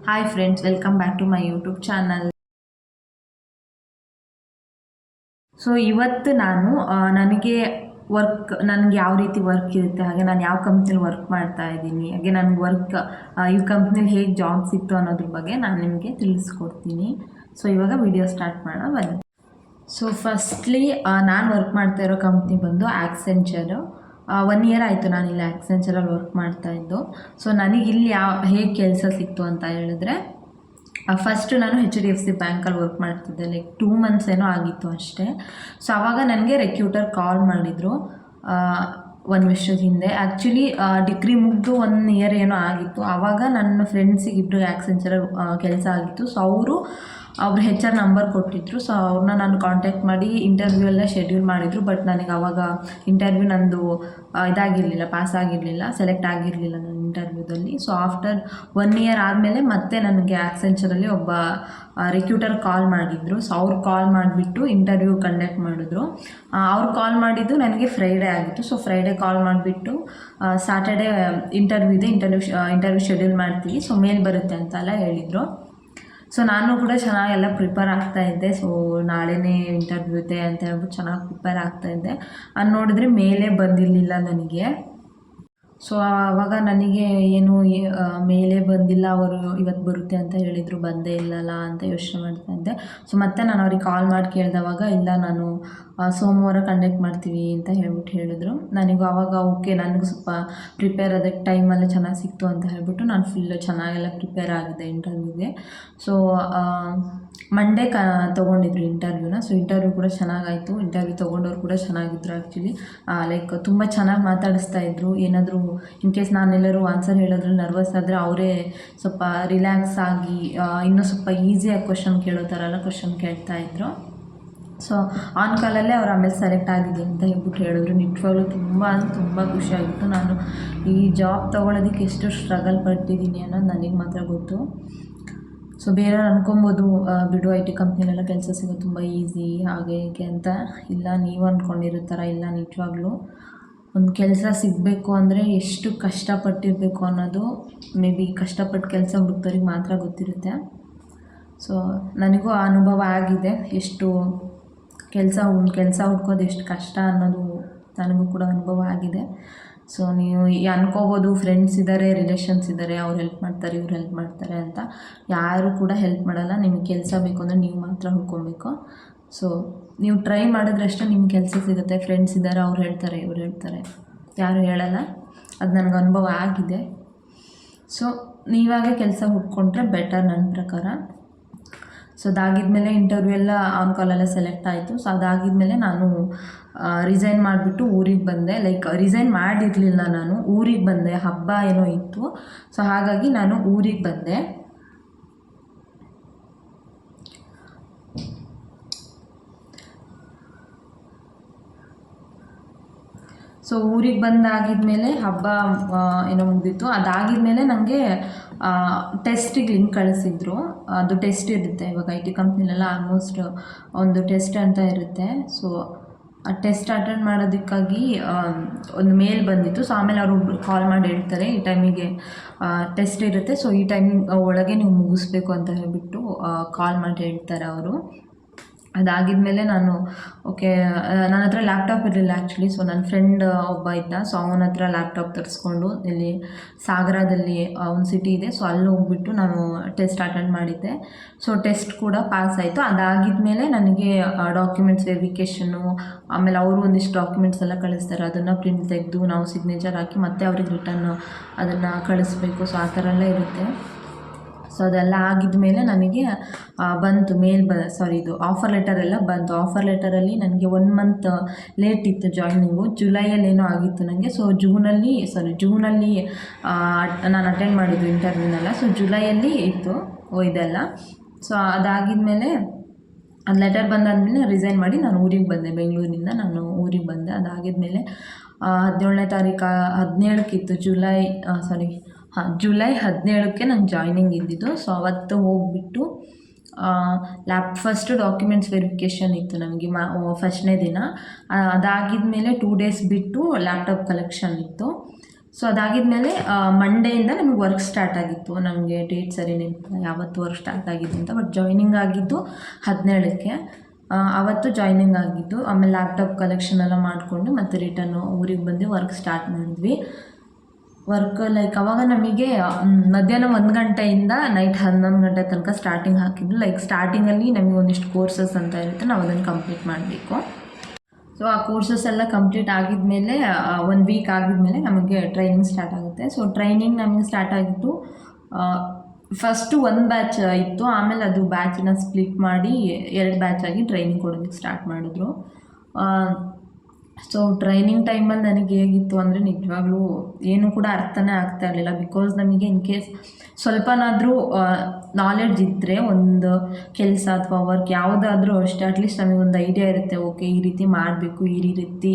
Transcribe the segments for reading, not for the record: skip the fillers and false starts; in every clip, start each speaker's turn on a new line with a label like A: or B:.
A: Hi friends, welcome back to my YouTube channel. So ಇವತ್ತು ನಾನು ನನಗೆ ಯಾವ ರೀತಿ ವರ್ಕ್ ಇರುತ್ತೆ, ಹಾಗೆ ನಾನು ಯಾವ ಕಂಪ್ನಿಲಿ ವರ್ಕ್ ಮಾಡ್ತಾ ಇದ್ದೀನಿ, ಹಾಗೆ ನನಗೆ ಈ ಕಂಪ್ನಿಲಿ ಹೇಗೆ ಜಾಬ್ ಸಿಕ್ತು ಅನ್ನೋದ್ರ ಬಗ್ಗೆ ನಾನು ನಿಮಗೆ ತಿಳಿಸ್ಕೊಡ್ತೀನಿ. ಸೊ ಇವಾಗ ವಿಡಿಯೋ ಸ್ಟಾರ್ಟ್ ಮಾಡೋಣ ಬನ್ನಿ. ಸೊ ಫಸ್ಟ್ಲಿ ನಾನು ವರ್ಕ್ ಮಾಡ್ತಾ ಇರೋ ಕಂಪ್ನಿ ಬಂದು ಆಕ್ಸೆಂಚರು. 1 ಇಯರ್ ಆಯಿತು ನಾನು ಇಲ್ಲಿ ಆಕ್ಸೆಂಚರಲ್ಲಿ ವರ್ಕ್ ಮಾಡ್ತಾಯಿದ್ದು. ಸೊ ನನಗೆ ಇಲ್ಲಿ ಹೇಗೆ ಕೆಲಸ ಸಿಕ್ತು ಅಂತ ಹೇಳಿದ್ರೆ, ಫಸ್ಟು ನಾನು HDFC ಬ್ಯಾಂಕಲ್ಲಿ ವರ್ಕ್ ಮಾಡ್ತಿದ್ದೆ. ಲೈಕ್ 2 ಮಂತ್ಸ್ ಏನೋ ಆಗಿತ್ತು ಅಷ್ಟೇ. ಸೊ ಆವಾಗ ನನಗೆ ರೆಕ್ಯೂಟರ್ ಕಾಲ್ ಮಾಡಿದರು 1 ವರ್ಷದ ಹಿಂದೆ. ಆ್ಯಕ್ಚುಲಿ ಡಿಗ್ರಿ ಮುಗಿದು 1 ಇಯರ್ ಏನೋ ಆಗಿತ್ತು. ಆವಾಗ ನನ್ನ ಫ್ರೆಂಡ್ಸಿಗೆ ಇಬ್ಬರಿಗೆ ಆಕ್ಸೆಂಚರಲ್ಲಿ ಕೆಲಸ ಆಗಿತ್ತು. ಸೊ ಅವರು HR ನಂಬರ್ ಕೊಟ್ಟಿದ್ದರು. ಸೊ ಅವ್ರನ್ನ ನಾನು ಕಾಂಟ್ಯಾಕ್ಟ್ ಮಾಡಿ ಇಂಟರ್ವ್ಯೂ ಎಲ್ಲ ಶೆಡ್ಯೂಲ್ ಮಾಡಿದರು. ಬಟ್ ನನಗೆ ಆವಾಗ ಇಂಟರ್ವ್ಯೂ ನಂದು ಇದಾಗಿರಲಿಲ್ಲ, ಪಾಸ್ ಆಗಿರಲಿಲ್ಲ, ಸೆಲೆಕ್ಟ್ ಆಗಿರಲಿಲ್ಲ ನನ್ನ ಇಂಟರ್ವ್ಯೂದಲ್ಲಿ. ಸೊ ಆಫ್ಟರ್ 1 ಇಯರ್ ಆದಮೇಲೆ ಮತ್ತೆ ನನಗೆ ಆಕ್ಸೆಂಚರಲ್ಲಿ ಒಬ್ಬ ರೆಕ್ಯೂಟರ್ ಕಾಲ್ ಮಾಡಿದರು. ಸೊ ಅವ್ರು ಕಾಲ್ ಮಾಡಿಬಿಟ್ಟು ಇಂಟರ್ವ್ಯೂ ಕಂಡಕ್ಟ್ ಮಾಡಿದ್ರು. ಅವ್ರು ಕಾಲ್ ಮಾಡಿದ್ದು ನನಗೆ ಫ್ರೈಡೇ ಆಗಿತ್ತು. ಸೊ ಫ್ರೈಡೇ ಕಾಲ್ ಮಾಡಿಬಿಟ್ಟು ಸ್ಯಾಟರ್ಡೇ ಇಂಟರ್ವ್ಯೂ ಇದೆ, ಇಂಟರ್ವ್ಯೂ ಶೆಡ್ಯೂಲ್ ಮಾಡ್ತೀವಿ, ಸೊ ಮೇಲ್ ಬರುತ್ತೆ ಅಂತೆಲ್ಲ ಹೇಳಿದರು. ಸೊ ನಾನು ಕೂಡ ಚೆನ್ನಾಗೆಲ್ಲ ಪ್ರಿಪೇರ್ ಆಗ್ತಾಯಿದ್ದೆ. ಸೊ ನಾಳೆನೇ ಇಂಟರ್ವ್ಯೂ ಇದೆ ಅಂತ ಹೇಳ್ಬಿಟ್ಟು ಚೆನ್ನಾಗಿ ಪ್ರಿಪೇರ್ ಆಗ್ತಾಯಿದ್ದೆ. ಅದು ನೋಡಿದ್ರೆ ಮೇಲೇ ಬಂದಿರಲಿಲ್ಲ ನನಗೆ. ಸೊ ಆವಾಗ ನನಗೆ ಏನು ಮೇಲೇ ಬಂದಿಲ್ಲ, ಅವರು ಇವತ್ತು ಬರುತ್ತೆ ಅಂತ ಹೇಳಿದರು, ಬಂದೇ ಇಲ್ಲಲ್ಲ ಅಂತ ಯೋಚನೆ ಮಾಡ್ತಾಯಿದ್ದೆ. ಸೊ ಮತ್ತೆ ನಾನು ಅವ್ರಿಗೆ ಕಾಲ್ ಮಾಡಿ ಕೇಳಿದವಾಗ ಇಲ್ಲ, ನಾನು ಸೋಮವಾರ ಕಂಡಕ್ಟ್ ಮಾಡ್ತೀವಿ ಅಂತ ಹೇಳಿದ್ರು. ನನಗೂ ಆವಾಗ ಓಕೆ, ನನಗೂ ಸ್ವಲ್ಪ ಪ್ರಿಪೇರ್ ಅದಕ್ಕೆ ಟೈಮಲ್ಲೇ ಚೆನ್ನಾಗಿ ಸಿಕ್ತು ಅಂತ ಹೇಳ್ಬಿಟ್ಟು ನಾನು ಫುಲ್ಲು ಚೆನ್ನಾಗೆಲ್ಲ ಪ್ರಿಪೇರ್ ಆಗಿದೆ ಇಂಟರ್ವ್ಯೂಗೆ. ಸೊ ಮಂಡೇ ತೊಗೊಂಡಿದ್ರು ಇಂಟರ್ವ್ಯೂನ. ಸೊ ಇಂಟರ್ವ್ಯೂ ಕೂಡ ಚೆನ್ನಾಗಾಯಿತು. ಇಂಟರ್ವ್ಯೂ ತೊಗೊಂಡವ್ರು ಕೂಡ ಚೆನ್ನಾಗಿದ್ರು. ಆ್ಯಕ್ಚುಲಿ ಲೈಕ್ ತುಂಬ ಚೆನ್ನಾಗಿ ಮಾತಾಡಿಸ್ತಾ ಇದ್ರು. ಏನಾದರೂ ಇನ್ ಕೇಸ್ ನಾನೆಲ್ಲರೂ ಆನ್ಸರ್ ಹೇಳೋದ್ರಲ್ಲಿ ನರ್ವಸ್ ಆದರೆ ಅವರೇ ಸ್ವಲ್ಪ ರಿಲ್ಯಾಕ್ಸ್ ಆಗಿ ಇನ್ನೂ ಸ್ವಲ್ಪ ಈಸಿಯಾಗಿ ಕ್ವಶನ್ ಕೇಳೋ ಥರ ಎಲ್ಲ ಕ್ವಶನ್ ಕೇಳ್ತಾಯಿದ್ರು. ಸೊ ಆನ್ ಕಾಲಲ್ಲೇ ಅವ್ರು ಆಮೇಲೆ ಸೆಲೆಕ್ಟ್ ಆಗಿದೆ ಅಂತ ಹೇಳ್ಬಿಟ್ಟು ಹೇಳಿದ್ರು. ನಿಜವಾಗ್ಲೂ ತುಂಬ ಖುಷಿಯಾಗಿತ್ತು. ನಾನು ಈ ಜಾಬ್ ತೊಗೊಳೋದಕ್ಕೆ ಎಷ್ಟು ಸ್ಟ್ರಗಲ್ ಪಟ್ಟಿದ್ದೀನಿ ಅನ್ನೋದು ನನಗೆ ಮಾತ್ರ ಗೊತ್ತು. ಸೊ ಬೇರೆಯವ್ರು ಅನ್ಕೊಬೋದು, ಬಿಡು IT ಕಂಪ್ನಿಲೆಲ್ಲ ಕೆಲಸ ಸಿಗೋದು ತುಂಬ ಈಸಿ ಹಾಗೆ ಹೀಗೆ ಅಂತ. ಇಲ್ಲ, ನೀವು ಅಂದ್ಕೊಂಡಿರೋ ಥರ ಇಲ್ಲ. ನಿಜವಾಗ್ಲೂ ಒಂದು ಕೆಲಸ ಸಿಗಬೇಕು ಅಂದರೆ ಎಷ್ಟು ಕಷ್ಟಪಟ್ಟಿರಬೇಕು ಅನ್ನೋದು ಮೇ ಬಿ ಕಷ್ಟಪಟ್ಟು ಕೆಲಸ ಹುಡುಕ್ದವ್ರಿಗೆ ಮಾತ್ರ ಗೊತ್ತಿರುತ್ತೆ. ಸೊ ನನಗೂ ಆ ಅನುಭವ ಆಗಿದೆ, ಎಷ್ಟು ಕೆಲಸ ಹುಡ್ಕೋದು ಎಷ್ಟು ಕಷ್ಟ ಅನ್ನೋದು ನನಗೂ ಕೂಡ ಅನುಭವ ಆಗಿದೆ. ಸೊ ನೀವು ಅನ್ಕೋಬೋದು ಫ್ರೆಂಡ್ಸ್ ಇದ್ದಾರೆ, ರಿಲೇಷನ್ಸ್ ಇದ್ದಾರೆ, ಅವ್ರು ಹೆಲ್ಪ್ ಮಾಡ್ತಾರೆ, ಇವ್ರು ಹೆಲ್ಪ್ ಮಾಡ್ತಾರೆ ಅಂತ. ಯಾರೂ ಕೂಡ ಹೆಲ್ಪ್ ಮಾಡಲ್ಲ. ನಿಮಗೆ ಕೆಲಸ ಬೇಕು ಅಂದರೆ ನೀವು ಮಾತ್ರ ಹುಡ್ಕೊಬೇಕು. ಸೊ ನೀವು ಟ್ರೈ ಮಾಡಿದ್ರಷ್ಟೇ ನಿಮ್ಗೆ ಕೆಲಸ ಸಿಗುತ್ತೆ. ಫ್ರೆಂಡ್ಸ್ ಇದ್ದಾರೆ, ಅವ್ರು ಹೇಳ್ತಾರೆ, ಇವ್ರು ಹೇಳ್ತಾರೆ, ಯಾರು ಹೇಳಲ್ಲ. ಅದು ನನಗೆ ಅನುಭವ ಆಗಿದೆ. ಸೊ ನೀವಾಗೆ ಕೆಲಸ ಹುಡ್ಕೊಂಡ್ರೆ ಬೆಟರ್ ನನ್ನ ಪ್ರಕಾರ. ಸೊ ಅದಾಗಿದ್ಮೇಲೆ ಇಂಟರ್ವ್ಯೂ ಎಲ್ಲ ಆನ್ ಕಾಲೆಲ್ಲ ಸೆಲೆಕ್ಟ್ ಆಯಿತು. ಸೊ ಅದಾಗಿದ್ಮೇಲೆ ನಾನು ರಿಸೈನ್ ಮಾಡಿಬಿಟ್ಟು ಊರಿಗೆ ಬಂದೆ. ಲೈಕ್ ರಿಸೈನ್ ಮಾಡಿರಲಿಲ್ಲ, ನಾನು ಊರಿಗೆ ಬಂದೆ. ಹಬ್ಬ ಏನೋ ಇತ್ತು. ಸೊ ಹಾಗಾಗಿ ನಾನು ಊರಿಗೆ ಬಂದೆ. ಸೊ ಊರಿಗೆ ಬಂದಾಗಿದ್ಮೇಲೆ ಹಬ್ಬ ಏನೋ ಮುಗಿದಿತ್ತು. ಅದಾಗಿದ್ಮೇಲೆ ನನಗೆ ಟೆಸ್ಟಿಗೆ ಲಿಂಕ್ ಕಳಿಸಿದ್ರು. ಅದು ಟೆಸ್ಟ್ ಇರುತ್ತೆ ಇವಾಗ IT ಕಂಪ್ನಿಲೆಲ್ಲ ಆಲ್ಮೋಸ್ಟ್ ಒಂದು ಟೆಸ್ಟ್ ಅಂತ ಇರುತ್ತೆ. ಸೊ ಆ ಟೆಸ್ಟ್ ಅಟೆಂಡ್ ಮಾಡೋದಕ್ಕಾಗಿ ಒಂದು ಮೇಲ್ ಬಂದಿತ್ತು. ಸೊ ಆಮೇಲೆ ಅವರು ಕಾಲ್ ಮಾಡಿ ಹೇಳ್ತಾರೆ, ಈ ಟೈಮಿಗೆ ಟೆಸ್ಟ್ ಇರುತ್ತೆ, ಸೊ ಈ ಟೈಮ್ ಒಳಗೆ ನೀವು ಮುಗಿಸ್ಬೇಕು ಅಂತ ಹೇಳ್ಬಿಟ್ಟು ಕಾಲ್ ಮಾಡಿ ಹೇಳ್ತಾರೆ ಅವರು. ಅದಾಗಿದ್ಮೇಲೆ ನಾನು ಓಕೆ, ನನ್ನ ಹತ್ರ ಲ್ಯಾಪ್ಟಾಪ್ ಇರಲಿಲ್ಲ ಆ್ಯಕ್ಚುಲಿ. ಸೊ ನನ್ನ ಫ್ರೆಂಡ್ ಒಬ್ಬ ಇದ್ದ. ಸೊ ಅವನ ಹತ್ರ ಲ್ಯಾಪ್ಟಾಪ್ ತರಿಸ್ಕೊಂಡು ಇಲ್ಲಿ ಸಾಗರದಲ್ಲಿ ಒಂದು ಸಿಟಿ ಇದೆ. ಸೊ ಅಲ್ಲಿ ಹೋಗ್ಬಿಟ್ಟು ನಾನು ಟೆಸ್ಟ್ ಅಟೆಂಡ್ ಮಾಡಿದ್ದೆ. ಸೊ ಟೆಸ್ಟ್ ಕೂಡ ಪಾಸ್ ಆಯಿತು. ಅದಾಗಿದ್ಮೇಲೆ ನನಗೆ ಡಾಕ್ಯುಮೆಂಟ್ಸ್ ವೆರಿಫಿಕೇಷನ್ನು, ಆಮೇಲೆ ಅವರು ಒಂದಿಷ್ಟು ಡಾಕ್ಯುಮೆಂಟ್ಸ್ ಎಲ್ಲ ಕಳಿಸ್ತಾರೆ. ಅದನ್ನು ಪ್ರಿಂಟ್ ತೆಗೆದು ನಾವು ಸಿಗ್ನೇಚರ್ ಹಾಕಿ ಮತ್ತೆ ಅವ್ರಿಗೆ ರಿಟರ್ನ್ ಅದನ್ನು ಕಳಿಸ್ಬೇಕು. ಸೊ ಆ ಥರ ಎಲ್ಲ ಇರುತ್ತೆ. ಸೊ ಅದೆಲ್ಲ ಆಗಿದ್ಮೇಲೆ ನನಗೆ ಬಂತು ಇದು ಆಫರ್ ಲೆಟರ್ ಎಲ್ಲ ಬಂತು. ಆಫರ್ ಲೆಟರಲ್ಲಿ ನನಗೆ 1 ಮಂತ್ ಲೇಟ್ ಇತ್ತು ಜಾಯ್ನಿಂಗು. ಜುಲೈಯಲ್ಲೇನೋ ಆಗಿತ್ತು ನನಗೆ. ಸೊ ಜೂನಲ್ಲಿ ನಾನು ಅಟೆಂಡ್ ಮಾಡಿದ್ದು ಇಂಟರ್ವ್ಯೂನೆಲ್ಲ. ಸೊ ಜುಲೈಯಲ್ಲಿ ಇತ್ತು ಇದೆಲ್ಲ. ಸೊ ಅದಾಗಿದ್ಮೇಲೆ ಅದು ಲೆಟರ್ ಬಂದಾದಮೇಲೆ ರಿಸೈನ್ ಮಾಡಿ ನಾನು ಊರಿಗೆ ಬಂದೆ. ಬೆಂಗಳೂರಿನಿಂದ ನಾನು ಊರಿಗೆ ಬಂದೆ. ಅದಾಗಿದ್ಮೇಲೆ 17ನೇ ತಾರೀಕು 17ಕ್ಕಿತ್ತು ಜುಲೈ 17ಕ್ಕೆ ನಂಗೆ ಜಾಯ್ನಿಂಗ್ ಇದ್ದಿದ್ದು. ಸೊ ಅವತ್ತು ಹೋಗಿಬಿಟ್ಟು ಫಸ್ಟು ಡಾಕ್ಯುಮೆಂಟ್ಸ್ ವೆರಿಫಿಕೇಷನ್ ಇತ್ತು ನಮಗೆ ಫಸ್ಟ್ನೇ ದಿನ. ಅದಾಗಿದ್ಮೇಲೆ 2 ಡೇಸ್ ಬಿಟ್ಟು ಲ್ಯಾಪ್ಟಾಪ್ ಕಲೆಕ್ಷನ್ ಇತ್ತು. ಸೊ ಅದಾಗಿದ್ಮೇಲೆ ಮಂಡೆಯಿಂದ ನಮಗೆ ವರ್ಕ್ ಸ್ಟಾರ್ಟ್ ಆಗಿತ್ತು. ನಮಗೆ ಡೇಟ್ ಸರಿ ನೆನಪಿಲ್ಲ ಯಾವತ್ತು ವರ್ಕ್ ಸ್ಟಾರ್ಟ್ ಆಗಿದ್ದು ಅಂತ, ಬಟ್ ಜಾಯ್ನಿಂಗ್ ಆಗಿದ್ದು 17ಕ್ಕೆ. ಆವತ್ತು ಜಾಯ್ನಿಂಗ್ ಆಗಿದ್ದು. ಆಮೇಲೆ ಲ್ಯಾಪ್ಟಾಪ್ ಕಲೆಕ್ಷನ್ ಎಲ್ಲ ಮಾಡಿಕೊಂಡು ಮತ್ತೆ ರಿಟರ್ನು ಊರಿಗೆ ಬಂದು ವರ್ಕ್ ಸ್ಟಾರ್ಟ್ ಮಾಡಿದ್ವಿ. ವರ್ಕ್ ಲೈಕ್ ಅವಾಗ ನಮಗೆ ಮಧ್ಯಾಹ್ನ 1 ಗಂಟೆಯಿಂದ ನೈಟ್ 11 ಗಂಟೆ ತನಕ ಸ್ಟಾರ್ಟಿಂಗ್ ಹಾಕಿದ್ದು. ಲೈಕ್ ಸ್ಟಾರ್ಟಿಂಗಲ್ಲಿ ನಮಗೆ ಒಂದಿಷ್ಟು ಕೋರ್ಸಸ್ ಅಂತ ಇರುತ್ತೆ, ನಾವು ಅದನ್ನು ಕಂಪ್ಲೀಟ್ ಮಾಡಬೇಕು. ಸೊ ಆ ಕೋರ್ಸಸ್ ಎಲ್ಲ ಕಂಪ್ಲೀಟ್ ಆಗಿದ್ಮೇಲೆ 1 ವೀಕ್ ಆಗಿದ್ಮೇಲೆ ನಮಗೆ ಟ್ರೈನಿಂಗ್ ಸ್ಟಾರ್ಟ್ ಆಗುತ್ತೆ. ಸೊ ಟ್ರೈನಿಂಗ್ ನಮಗೆ ಸ್ಟಾರ್ಟ್ ಆಗಿದ್ದು ಫಸ್ಟು 1 ಬ್ಯಾಚ್ ಇತ್ತು, ಆಮೇಲೆ ಅದು ಬ್ಯಾಚನ್ನ ಸ್ಪ್ಲಿಟ್ ಮಾಡಿ 2 ಬ್ಯಾಚ್ ಆಗಿ ಟ್ರೈನಿಂಗ್ ಕೊಡೋದಕ್ಕೆ ಸ್ಟಾರ್ಟ್ ಮಾಡಿದ್ರು. ಸೊ ಟ್ರೈನಿಂಗ್ ಟೈಮಲ್ಲಿ ನನಗೆ ಹೇಗಿತ್ತು ಅಂದರೆ ನಿಜವಾಗ್ಲೂ ಏನೂ ಕೂಡ ಅರ್ಥನೇ ಆಗ್ತಾ ಇರಲಿಲ್ಲ. ಬಿಕಾಸ್ ನಮಗೆ ಇನ್ ಕೇಸ್ ಸ್ವಲ್ಪನಾದರೂ ನಾಲೆಡ್ಜ್ ಇದ್ದರೆ ಒಂದು ಕೆಲಸ ಅಥವಾ ವರ್ಕ್ ಯಾವುದಾದ್ರೂ ಅಷ್ಟೇ, ಅಟ್ಲೀಸ್ಟ್ ನಮಗೊಂದು ಐಡಿಯಾ ಇರುತ್ತೆ. ಓಕೆ, ಈ ರೀತಿ ಮಾಡಬೇಕು, ಈ ರೀತಿ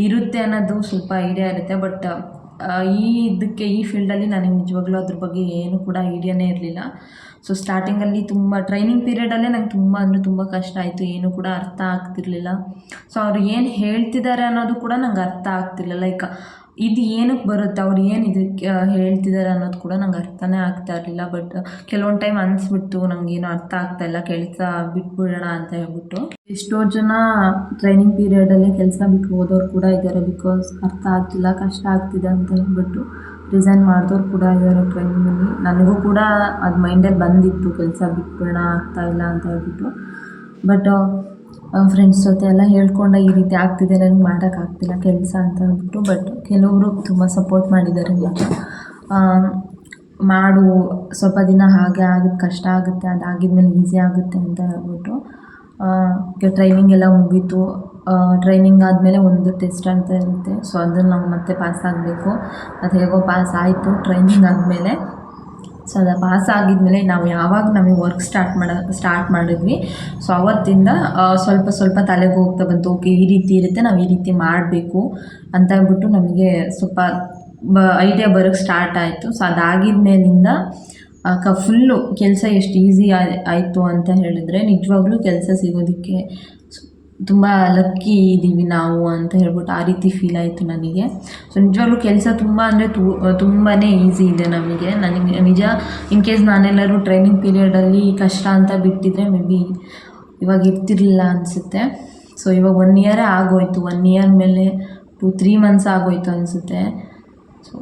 A: ಇರುತ್ತೆ ಅನ್ನೋದು ಸ್ವಲ್ಪ ಐಡಿಯಾ ಇರುತ್ತೆ. ಬಟ್ ಈ ಫೀಲ್ಡಲ್ಲಿ ನನಗೆ ನಿಜವಾಗ್ಲೂ ಅದ್ರ ಬಗ್ಗೆ ಏನೂ ಕೂಡ ಐಡಿಯಾನೇ ಇರಲಿಲ್ಲ. ಸೊ ಸ್ಟಾರ್ಟಿಂಗಲ್ಲಿ ತುಂಬ ಟ್ರೈನಿಂಗ್ ಪೀರಿಯಡಲ್ಲೇ ನಂಗೆ ತುಂಬ ಅಂದರೆ ತುಂಬ ಕಷ್ಟ ಆಯಿತು. ಏನೂ ಕೂಡ ಅರ್ಥ ಆಗ್ತಿರ್ಲಿಲ್ಲ. ಸೊ ಅವ್ರು ಏನು ಹೇಳ್ತಿದ್ದಾರೆ ಅನ್ನೋದು ಕೂಡ ನಂಗೆ ಅರ್ಥ ಆಗ್ತಿಲ್ಲ. ಲೈಕ್ ಇದು ಏನಕ್ಕೆ ಬರುತ್ತೆ, ಅವ್ರು ಏನು ಇದಕ್ಕೆ ಹೇಳ್ತಿದ್ದಾರೆ ಅನ್ನೋದು ಕೂಡ ನಂಗೆ ಅರ್ಥನೇ ಆಗ್ತಾ ಇರಲಿಲ್ಲ. ಬಟ್ ಕೆಲವೊಂದು ಟೈಮ್ ಅನಿಸ್ಬಿಟ್ಟು ನನಗೇನು ಅರ್ಥ ಆಗ್ತಾಯಿಲ್ಲ, ಕೆಲಸ ಬಿಟ್ಬಿಡೋಣ ಅಂತ ಹೇಳ್ಬಿಟ್ಟು. ಎಷ್ಟೋ ಜನ ಟ್ರೈನಿಂಗ್ ಪೀರಿಯಡಲ್ಲೇ ಕೆಲಸ ಬಿಟ್ಟು ಹೋದವ್ರು ಕೂಡ ಇದ್ದಾರೆ. ಬಿಕಾಸ್ ಅರ್ಥ ಆಗ್ತಿಲ್ಲ, ಕಷ್ಟ ಆಗ್ತಿದೆ ಅಂತ ಹೇಳ್ಬಿಟ್ಟು ರಿಸೈನ್ ಮಾಡಿದವ್ರು ಕೂಡ ಇದ್ದಾರೆ ಟ್ರೈನಿಂಗಲ್ಲಿ. ನನಗೂ ಕೂಡ ಅದು ಮೈಂಡಲ್ಲಿ ಬಂದಿತ್ತು, ಕೆಲಸ ಬಿಟ್ಬಿಡೋಣ ಆಗ್ತಾಯಿಲ್ಲ ಅಂತ ಹೇಳ್ಬಿಟ್ಟು. ಬಟ್ ಫ್ರೆಂಡ್ಸ್ ಜೊತೆ ಎಲ್ಲ ಹೇಳ್ಕೊಂಡೆ ಈ ರೀತಿ ಆಗ್ತಿದೆ, ನನಗೆ ಮಾಡೋಕ್ಕಾಗ್ತಿಲ್ಲ ಕೆಲಸ ಅಂತ ಹೇಳ್ಬಿಟ್ಟು. ಬಟ್ ಕೆಲವರು ತುಂಬ ಸಪೋರ್ಟ್ ಮಾಡಿದ್ದಾರೆ. ನಿಜ, ಮಾಡು, ಸ್ವಲ್ಪ ದಿನ ಹಾಗೆ ಆಗುತ್ತೆ, ಕಷ್ಟ ಆಗುತ್ತೆ, ಅದಾಗಿದ್ಮೇಲೆ ಈಸಿ ಆಗುತ್ತೆ ಅಂತ ಹೇಳ್ಬಿಟ್ಟು ಟ್ರೈನಿಂಗ್ ಎಲ್ಲ ಮುಗೀತು. ಟ್ರೈನಿಂಗ್ ಆದಮೇಲೆ ಒಂದು ಟೆಸ್ಟ್ ಅಂತ ಇರುತ್ತೆ. ಸೊ ಅದನ್ನು ನಾವು ಮತ್ತೆ ಪಾಸ್ ಆಗಬೇಕು. ಅದು ಹೇಗೋ ಪಾಸ್ ಆಯಿತು ಟ್ರೈನಿಂಗ್ ಆದಮೇಲೆ. ಸೊ ಅದು ಪಾಸ್ ಆಗಿದ್ಮೇಲೆ ನಾವು ಯಾವಾಗ ನಮಗೆ ವರ್ಕ್ ಸ್ಟಾರ್ಟ್ ಮಾಡಿದ್ವಿ, ಸೊ ಅವತ್ತಿಂದ ಸ್ವಲ್ಪ ತಲೆಗೆ ಹೋಗ್ತಾ ಬಂತು. ಓಕೆ, ಈ ರೀತಿ ಇರುತ್ತೆ, ನಾವು ಈ ರೀತಿ ಮಾಡಬೇಕು ಅಂತ ಹೇಳ್ಬಿಟ್ಟು ನಮಗೆ ಸ್ವಲ್ಪ ಐಡಿಯಾ ಬರೋಕ್ಕೆ ಸ್ಟಾರ್ಟ್ ಆಯಿತು. ಸೊ ಅದಾಗಿದ್ಮೇಲಿಂದ ಫುಲ್ಲು ಕೆಲಸ ಎಷ್ಟು ಈಸಿ ಆಯಿತು ಅಂತ ಹೇಳಿದ್ರೆ, ನಿಜವಾಗ್ಲೂ ಕೆಲಸ ಸಿಗೋದಕ್ಕೆ ತುಂಬ ಲಕ್ಕಿ ಇದ್ದೀವಿ ನಾವು ಅಂತ ಹೇಳ್ಬಿಟ್ಟು ಆ ರೀತಿ ಫೀಲ್ ಆಯಿತು ನನಗೆ. ಸೊ ನಿಜವಾಗ್ಲೂ ಕೆಲಸ ತುಂಬ ಅಂದರೆ ತುಂಬಾ ಈಸಿ ಇದೆ ನಮಗೆ. ನನಗೆ ನಿಜ, ಇನ್ ಕೇಸ್ ನಾನೆಲ್ಲರೂ ಟ್ರೈನಿಂಗ್ ಪೀರಿಯಡಲ್ಲಿ ಕಷ್ಟ ಅಂತ ಬಿಟ್ಟಿದ್ರೆ ಮೇ ಬಿ ಇವಾಗ ಇರ್ತಿರ್ಲಿಲ್ಲ ಅನಿಸುತ್ತೆ. ಸೊ ಇವಾಗ 1 ಇಯರೇ ಆಗೋಯ್ತು, 1 ಇಯರ್ ಮೇಲೆ 2-3 ಮಂತ್ಸ್ ಆಗೋಯ್ತು ಅನಿಸುತ್ತೆ. ಸೊ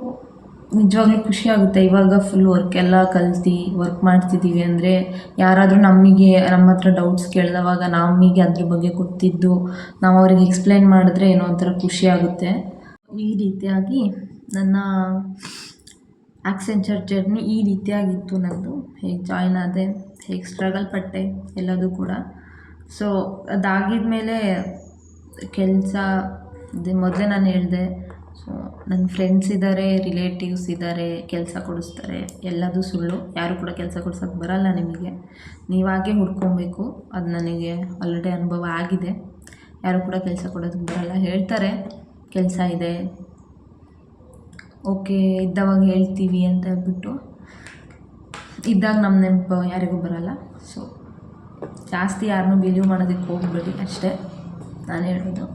A: ನಿಜವಾಗ್ಲೂ ಖುಷಿಯಾಗುತ್ತೆ. ಇವಾಗ ಫುಲ್ ವರ್ಕ್ ಎಲ್ಲ ಕಲ್ತು ವರ್ಕ್ ಮಾಡ್ತಿದ್ದೀವಿ ಅಂದರೆ, ಯಾರಾದರೂ ನಮ್ಮ ಹತ್ರ ಡೌಟ್ಸ್ ಕೇಳಿದವಾಗ ನಮಗೆ ಅದ್ರ ಬಗ್ಗೆ ಗೊತ್ತಿದ್ದು ನಾವು ಅವ್ರಿಗೆ ಎಕ್ಸ್ಪ್ಲೈನ್ ಮಾಡಿದ್ರೆ ಏನೋ ಒಂಥರ ಖುಷಿಯಾಗುತ್ತೆ. ಈ ರೀತಿಯಾಗಿ ನನ್ನ ಆಕ್ಸೆಂಚರ್ ಜರ್ನಿ ಈ ರೀತಿಯಾಗಿತ್ತು ನನ್ನದು. ಹೇಗೆ ಜಾಯ್ನ್ ಆದೆ, ಹೇಗೆ ಸ್ಟ್ರಗಲ್ ಪಟ್ಟೆ ಎಲ್ಲದೂ ಕೂಡ. ಸೊ ಅದಾಗಿದ್ಮೇಲೆ ಕೆಲಸ ಮೊದಲೇ ನಾನು ಹೇಳಿದೆ. ಸೊ ನನ್ನ ಫ್ರೆಂಡ್ಸ್ ಇದ್ದಾರೆ, ರಿಲೇಟಿವ್ಸ್ ಇದ್ದಾರೆ, ಕೆಲಸ ಕೊಡಿಸ್ತಾರೆ, ಎಲ್ಲದೂ ಸುಳ್ಳು. ಯಾರು ಕೂಡ ಕೆಲಸ ಕೊಡ್ಸೋಕ್ಕೆ ಬರಲ್ಲ ನಿಮಗೆ, ನೀವಾಗೇ ಹುಡ್ಕೊಬೇಕು. ಅದು ನನಗೆ ಆಲ್ರೆಡಿ ಅನುಭವ ಆಗಿದೆ. ಯಾರು ಕೂಡ ಕೆಲಸ ಕೊಡೋದಕ್ಕೆ ಬರಲ್ಲ. ಹೇಳ್ತಾರೆ ಕೆಲಸ ಇದೆ, ಓಕೆ ಇದ್ದವಾಗ ಹೇಳ್ತೀವಿ ಅಂತ ಹೇಳ್ಬಿಟ್ಟು, ಇದ್ದಾಗ ನಮ್ಮ ನೆನಪು ಯಾರಿಗೂ ಬರಲ್ಲ. ಸೊ ಜಾಸ್ತಿ ಯಾರನ್ನೂ ಬಿಲೀವ್ ಮಾಡೋದಕ್ಕೆ ಹೋಗಬೇಡಿ ಅಷ್ಟೇ ನಾನು ಹೇಳೋದು.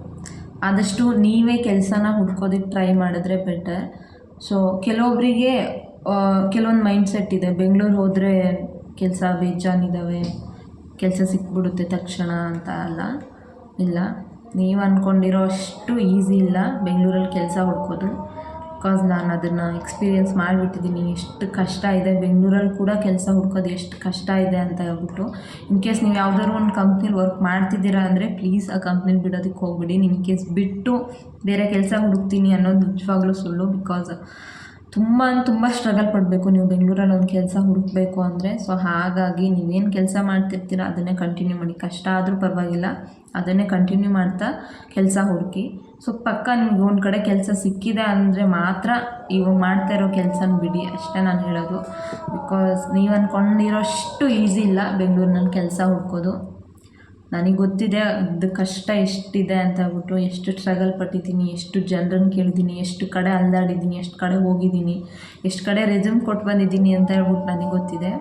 A: ಆದಷ್ಟು ನೀವೇ ಕೆಲಸನ ಹುಡ್ಕೋದಕ್ಕೆ ಟ್ರೈ ಮಾಡಿದ್ರೆ ಬೆಟರ್. ಸೊ ಕೆಲವೊಬ್ಬರಿಗೆ ಕೆಲವೊಂದು ಮೈಂಡ್ಸೆಟ್ ಇದೆ, ಬೆಂಗಳೂರು ಹೋದರೆ ಕೆಲಸ ಬೇಜಾನಿದ್ದಾವೆ, ಕೆಲಸ ಸಿಕ್ಬಿಡುತ್ತೆ ತಕ್ಷಣ ಅಂತ ಅಲ್ಲ. ಇಲ್ಲ, ನೀವು ಅಂದ್ಕೊಂಡಿರೋ ಅಷ್ಟು ಈಸಿ ಇಲ್ಲ ಬೆಂಗಳೂರಲ್ಲಿ ಕೆಲಸ ಹುಡ್ಕೋದು. ಬಿಕಾಸ್ ನಾನು ಅದನ್ನು ಎಕ್ಸ್ಪೀರಿಯೆನ್ಸ್ ಮಾಡಿಬಿಟ್ಟಿದ್ದೀನಿ, ಎಷ್ಟು ಕಷ್ಟ ಇದೆ ಬೆಂಗಳೂರಲ್ಲಿ ಕೂಡ ಕೆಲಸ ಹುಡ್ಕೋದು, ಎಷ್ಟು ಕಷ್ಟ ಇದೆ ಅಂತ ಹೇಳ್ಬಿಟ್ಟು. ಇನ್ ಕೇಸ್ ನೀವು ಯಾವುದಾದ್ರು ಒಂದು ಕಂಪ್ನಿಲಿ ವರ್ಕ್ ಮಾಡ್ತಿದ್ದೀರಾ ಅಂದರೆ ಪ್ಲೀಸ್ ಆ ಕಂಪ್ನಿಲಿ ಬಿಡೋದಕ್ಕೆ ಹೋಗ್ಬಿಡಿ. ಇನ್ ಕೇಸ್ ಬಿಟ್ಟು ಬೇರೆ ಕೆಲಸ ಹುಡುಕ್ತೀನಿ ಅನ್ನೋದು ನಿಜವಾಗ್ಲೂ ಸುಳ್ಳು. ಬಿಕಾಸ್ ತುಂಬ ಸ್ಟ್ರಗಲ್ ಪಡಬೇಕು ನೀವು ಬೆಂಗಳೂರಲ್ಲಿ ಒಂದು ಕೆಲಸ ಹುಡುಕಬೇಕು ಅಂದರೆ. ಸೊ ಹಾಗಾಗಿ ನೀವೇನು ಕೆಲಸ ಮಾಡ್ತಿರ್ತೀರ ಅದನ್ನೇ ಕಂಟಿನ್ಯೂ ಮಾಡಿ. ಕಷ್ಟ ಆದರೂ ಪರವಾಗಿಲ್ಲ, ಅದನ್ನೇ ಕಂಟಿನ್ಯೂ ಮಾಡ್ತಾ ಕೆಲಸ ಹುಡುಕಿ. ಸೊ ಪಕ್ಕ ನಿಮ್ಗೆ ಒಂದು ಕಡೆ ಕೆಲಸ ಸಿಕ್ಕಿದೆ ಅಂದರೆ ಮಾತ್ರ ಇವಾಗ ಮಾಡ್ತಾ ಇರೋ ಕೆಲಸನ ಬಿಡಿ ಅಷ್ಟೇ ನಾನು ಹೇಳೋದು. ಬಿಕಾಸ್ ನೀವು ಅಂದ್ಕೊಂಡಿರೋಷ್ಟು ಈಸಿ ಇಲ್ಲ ಬೆಂಗಳೂರಿನಲ್ಲಿ ಕೆಲಸ ಹುಡ್ಕೋದು. ನನಗೆ ಗೊತ್ತಿದೆ ಅದು ಕಷ್ಟ ಎಷ್ಟಿದೆ ಅಂತ ಹೇಳ್ಬಿಟ್ಟು, ಎಷ್ಟು ಸ್ಟ್ರಗಲ್ ಪಟ್ಟಿದ್ದೀನಿ, ಎಷ್ಟು ಜನರನ್ನು ಕೇಳಿದ್ದೀನಿ, ಎಷ್ಟು ಕಡೆ ಅಲ್ದಾಡಿದ್ದೀನಿ, ಎಷ್ಟು ಕಡೆ ಹೋಗಿದ್ದೀನಿ, ಎಷ್ಟು ಕಡೆ ರೆಸ್ಯೂಮ್ ಕೊಟ್ಟು ಬಂದಿದ್ದೀನಿ ಅಂತ ಹೇಳ್ಬಿಟ್ಟು ನನಗೆ ಗೊತ್ತಿದೆ.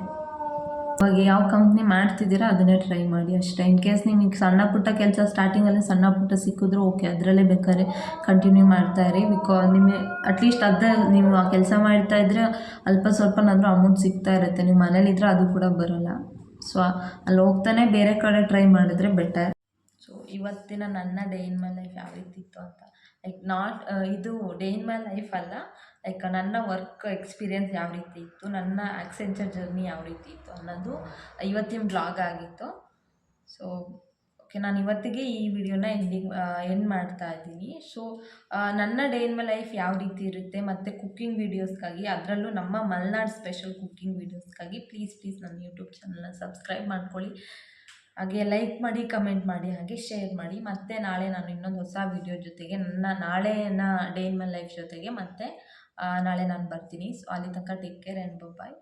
A: ಇವಾಗ ಯಾವ ಕಂಪ್ನಿ ಮಾಡ್ತಿದ್ದೀರಾ ಅದನ್ನೇ ಟ್ರೈ ಮಾಡಿ ಅಷ್ಟೇ. ಇನ್ ಕೇಸ್ ನಿಮಗೆ ಸಣ್ಣ ಪುಟ್ಟ ಕೆಲಸ ಸ್ಟಾರ್ಟಿಂಗಲ್ಲಿ ಸಣ್ಣ ಪುಟ್ಟ ಸಿಕ್ಕಿದ್ರು ಓಕೆ, ಅದರಲ್ಲೇ ಬೇಕಾದ್ರೆ ಕಂಟಿನ್ಯೂ ಮಾಡ್ತಾಯಿರಿ. ಬಿಕಾಸ್ ನಿಮಗೆ ಅಟ್ಲೀಸ್ಟ್ ಅದೇ ನೀವು ಆ ಕೆಲಸ ಮಾಡ್ತಾಯಿದ್ರೆ ಅಲ್ಪ ಸ್ವಲ್ಪನಾದರೂ ಅಮೌಂಟ್ ಸಿಗ್ತಾ ಇರುತ್ತೆ. ನೀವು ಮನೇಲಿದ್ದರೆ ಅದು ಕೂಡ ಬರೋಲ್ಲ. ಸೊ ಅಲ್ಲಿ ಹೋಗ್ತಾನೆ ಬೇರೆ ಕಡೆ ಟ್ರೈ ಮಾಡಿದ್ರೆ ಬೆಟರ್. ಸೊ ಇವತ್ತಿನ ನನ್ನ ಡೇ ಇನ್ ಮೈ ಲೈಫ್ ಯಾವ ರೀತಿ ಇತ್ತು ಅಂತ, ಲೈಕ್ ನಾಟ್ ಇದು ಡೇ ಇನ್ ಮೈ ಲೈಫ್ ಅಲ್ಲ, ಲೈಕ್ ನನ್ನ ವರ್ಕ್ ಎಕ್ಸ್ಪೀರಿಯೆನ್ಸ್ ಯಾವ ರೀತಿ ಇತ್ತು, ನನ್ನ ಆಕ್ಸೆಂಚರ್ ಜರ್ನಿ ಯಾವ ರೀತಿ ಇತ್ತು ಅನ್ನೋದು ಇವತ್ತಿನ ಬ್ಲಾಗ್ ಆಗಿತ್ತು. ಸೊ ಓಕೆ, ನಾನು ಇವತ್ತಿಗೆ ಈ ವಿಡಿಯೋನ ಎಂಡ್ ಮಾಡ್ತಾ ಇದ್ದೀನಿ. ಸೊ ನನ್ನ ಡೇ ಇನ್ ಮೈ ಲೈಫ್ ಯಾವ ರೀತಿ ಇರುತ್ತೆ ಮತ್ತು ಕುಕ್ಕಿಂಗ್ ವೀಡಿಯೋಸ್ಗಾಗಿ, ಅದರಲ್ಲೂ ನಮ್ಮ ಮಲೆನಾಡು ಸ್ಪೆಷಲ್ ಕುಕ್ಕಿಂಗ್ ವೀಡಿಯೋಸ್ಗಾಗಿ ಪ್ಲೀಸ್ ನನ್ನ ಯೂಟ್ಯೂಬ್ ಚಾನಲ್ನ ಸಬ್ಸ್ಕ್ರೈಬ್ ಮಾಡ್ಕೊಳ್ಳಿ. ಹಾಗೆ ಲೈಕ್ ಮಾಡಿ, ಕಮೆಂಟ್ ಮಾಡಿ, ಹಾಗೆ ಶೇರ್ ಮಾಡಿ. ಮತ್ತು ನಾಳೆ ನಾನು ಇನ್ನೊಂದು ಹೊಸ ವೀಡಿಯೋ ಜೊತೆಗೆ ನಾಳೆನ ಡೇ ಇನ್ ಮೈ ಲೈಫ್ ಜೊತೆಗೆ ಮತ್ತೆ ನಾಳೆ ನಾನು ಬರ್ತೀನಿ. ಸೊ ಅಲ್ಲಿ ತನಕ ಟೇಕ್ ಕೇರ್ ಆ್ಯಂಡ್ ಬಾಯ್.